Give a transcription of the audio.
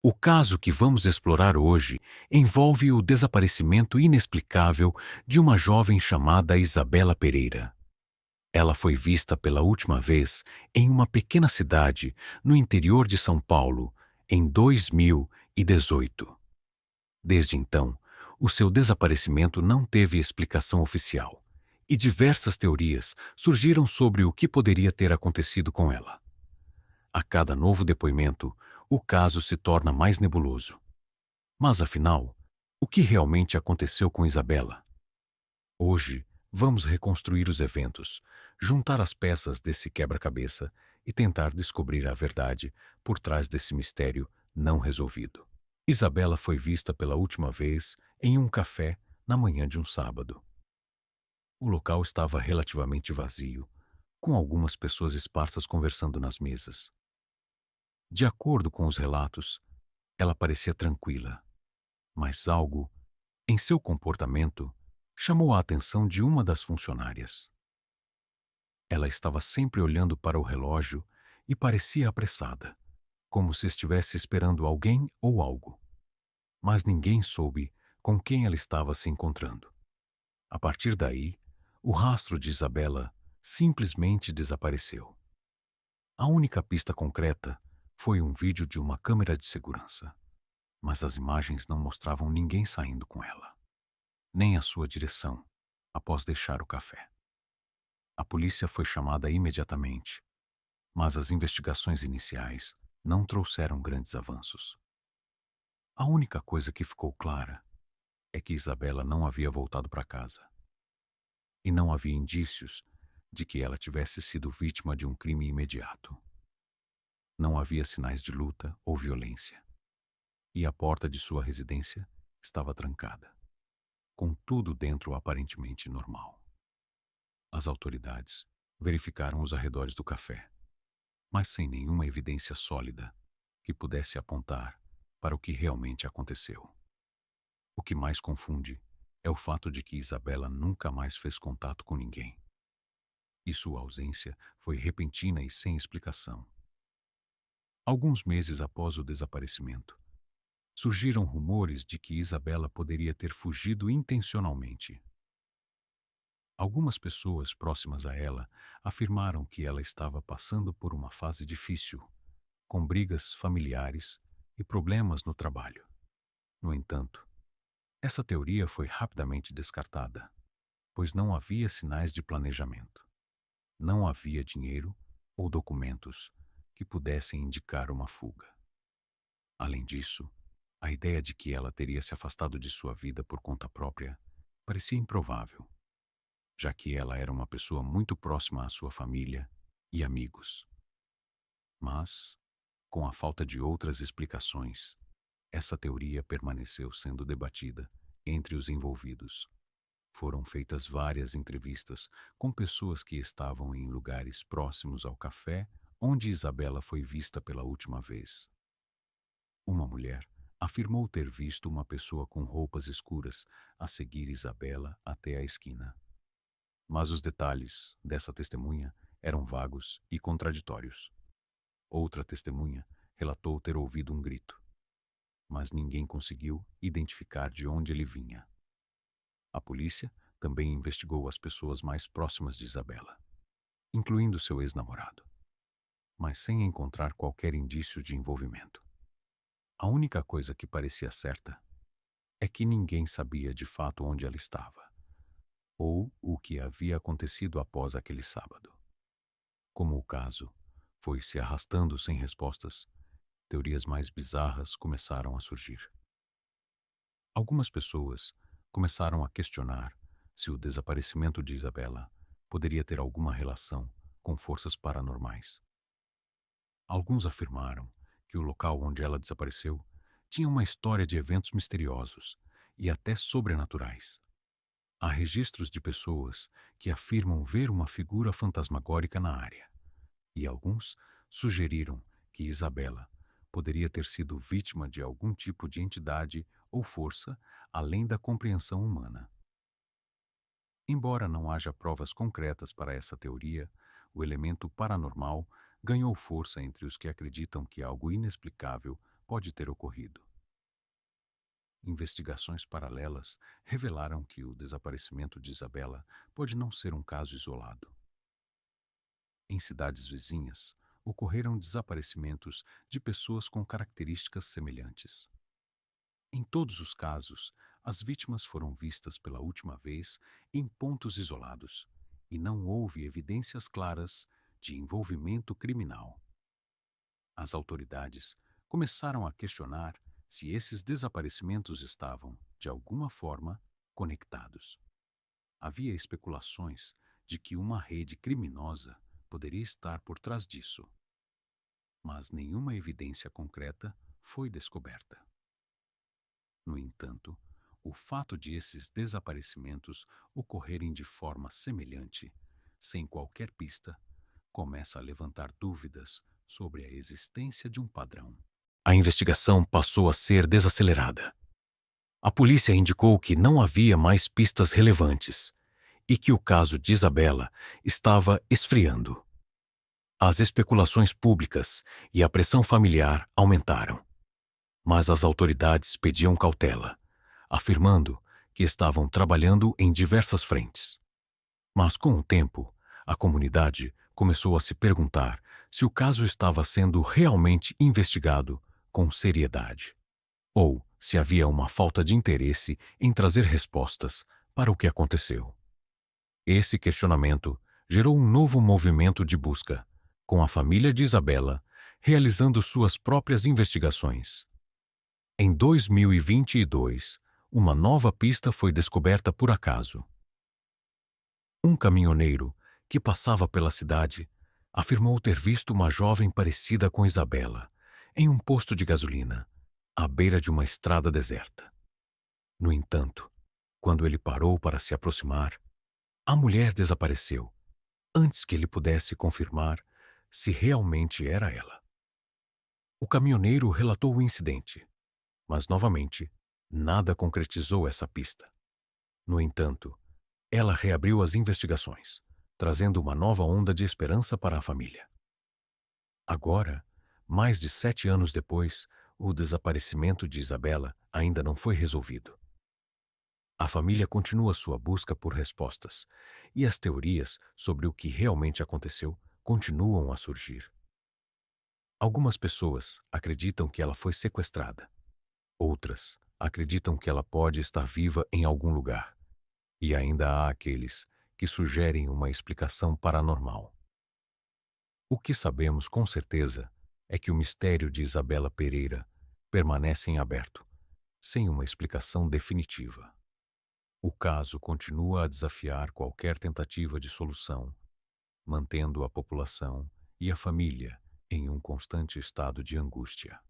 O caso que vamos explorar hoje envolve o desaparecimento inexplicável de uma jovem chamada Isabela Pereira. Ela foi vista pela última vez em uma pequena cidade no interior de São Paulo em 2018. Desde então, o seu desaparecimento não teve explicação oficial e diversas teorias surgiram sobre o que poderia ter acontecido com ela. A cada novo depoimento, o caso se torna mais nebuloso. Mas afinal, o que realmente aconteceu com Isabela? Hoje, vamos reconstruir os eventos, juntar as peças desse quebra-cabeça e tentar descobrir a verdade por trás desse mistério não resolvido. Isabela foi vista pela última vez em um café na manhã de um sábado. O local estava relativamente vazio, com algumas pessoas esparsas conversando nas mesas. De acordo com os relatos, ela parecia tranquila, mas algo em seu comportamento chamou a atenção de uma das funcionárias. Ela estava sempre olhando para o relógio e parecia apressada, como se estivesse esperando alguém ou algo. Mas ninguém soube com quem ela estava se encontrando. A partir daí, o rastro de Isabela simplesmente desapareceu. A única pista concreta foi um vídeo de uma câmera de segurança, mas as imagens não mostravam ninguém saindo com ela, nem a sua direção após deixar o café. A polícia foi chamada imediatamente, mas as investigações iniciais não trouxeram grandes avanços. A única coisa que ficou clara é que Isabela não havia voltado para casa, e não havia indícios de que ela tivesse sido vítima de um crime imediato. Não havia sinais de luta ou violência, e a porta de sua residência estava trancada, com tudo dentro aparentemente normal. As autoridades verificaram os arredores do café, mas sem nenhuma evidência sólida que pudesse apontar para o que realmente aconteceu. O que mais confunde é o fato de que Isabela nunca mais fez contato com ninguém, e sua ausência foi repentina e sem explicação. Alguns meses após o desaparecimento, surgiram rumores de que Isabela poderia ter fugido intencionalmente. Algumas pessoas próximas a ela afirmaram que ela estava passando por uma fase difícil, com brigas familiares e problemas no trabalho. No entanto, essa teoria foi rapidamente descartada, pois não havia sinais de planejamento. Não havia dinheiro ou documentos que pudessem indicar uma fuga. Além disso, a ideia de que ela teria se afastado de sua vida por conta própria parecia improvável, já que ela era uma pessoa muito próxima à sua família e amigos. Mas, com a falta de outras explicações, essa teoria permaneceu sendo debatida entre os envolvidos. Foram feitas várias entrevistas com pessoas que estavam em lugares próximos ao café onde Isabela foi vista pela última vez. Uma mulher afirmou ter visto uma pessoa com roupas escuras a seguir Isabela até a esquina. Mas os detalhes dessa testemunha eram vagos e contraditórios. Outra testemunha relatou ter ouvido um grito, mas ninguém conseguiu identificar de onde ele vinha. A polícia também investigou as pessoas mais próximas de Isabela, incluindo seu ex-namorado, mas sem encontrar qualquer indício de envolvimento. A única coisa que parecia certa é que ninguém sabia de fato onde ela estava, ou o que havia acontecido após aquele sábado. Como o caso foi se arrastando sem respostas, teorias mais bizarras começaram a surgir. Algumas pessoas começaram a questionar se o desaparecimento de Isabela poderia ter alguma relação com forças paranormais. Alguns afirmaram que o local onde ela desapareceu tinha uma história de eventos misteriosos e até sobrenaturais. Há registros de pessoas que afirmam ver uma figura fantasmagórica na área, e alguns sugeriram que Isabela poderia ter sido vítima de algum tipo de entidade ou força além da compreensão humana. Embora não haja provas concretas para essa teoria, o elemento paranormal ganhou força entre os que acreditam que algo inexplicável pode ter ocorrido. Investigações paralelas revelaram que o desaparecimento de Isabela pode não ser um caso isolado. Em cidades vizinhas, ocorreram desaparecimentos de pessoas com características semelhantes. Em todos os casos, as vítimas foram vistas pela última vez em pontos isolados e não houve evidências claras de envolvimento criminal. As autoridades começaram a questionar se esses desaparecimentos estavam, de alguma forma, conectados. Havia especulações de que uma rede criminosa poderia estar por trás disso, mas nenhuma evidência concreta foi descoberta. No entanto, o fato de esses desaparecimentos ocorrerem de forma semelhante, sem qualquer pista, começa a levantar dúvidas sobre a existência de um padrão. A investigação passou a ser desacelerada. A polícia indicou que não havia mais pistas relevantes e que o caso de Isabela estava esfriando. As especulações públicas e a pressão familiar aumentaram, mas as autoridades pediam cautela, afirmando que estavam trabalhando em diversas frentes. Mas, com o tempo, a comunidade começou a se perguntar se o caso estava sendo realmente investigado com seriedade, ou se havia uma falta de interesse em trazer respostas para o que aconteceu. Esse questionamento gerou um novo movimento de busca, com a família de Isabela realizando suas próprias investigações. Em 2022, uma nova pista foi descoberta por acaso. Um caminhoneiro que passava pela cidade afirmou ter visto uma jovem parecida com Isabela em um posto de gasolina, à beira de uma estrada deserta. No entanto, quando ele parou para se aproximar, a mulher desapareceu, antes que ele pudesse confirmar se realmente era ela. O caminhoneiro relatou o incidente, mas, novamente, nada concretizou essa pista. No entanto, ela reabriu as investigações, trazendo uma nova onda de esperança para a família. Agora, mais de 7 anos depois, o desaparecimento de Isabela ainda não foi resolvido. A família continua sua busca por respostas, e as teorias sobre o que realmente aconteceu continuam a surgir. Algumas pessoas acreditam que ela foi sequestrada. Outras acreditam que ela pode estar viva em algum lugar. E ainda há aqueles que sugerem uma explicação paranormal. O que sabemos com certeza é que o mistério de Isabela Pereira permanece em aberto, sem uma explicação definitiva. O caso continua a desafiar qualquer tentativa de solução, mantendo a população e a família em um constante estado de angústia.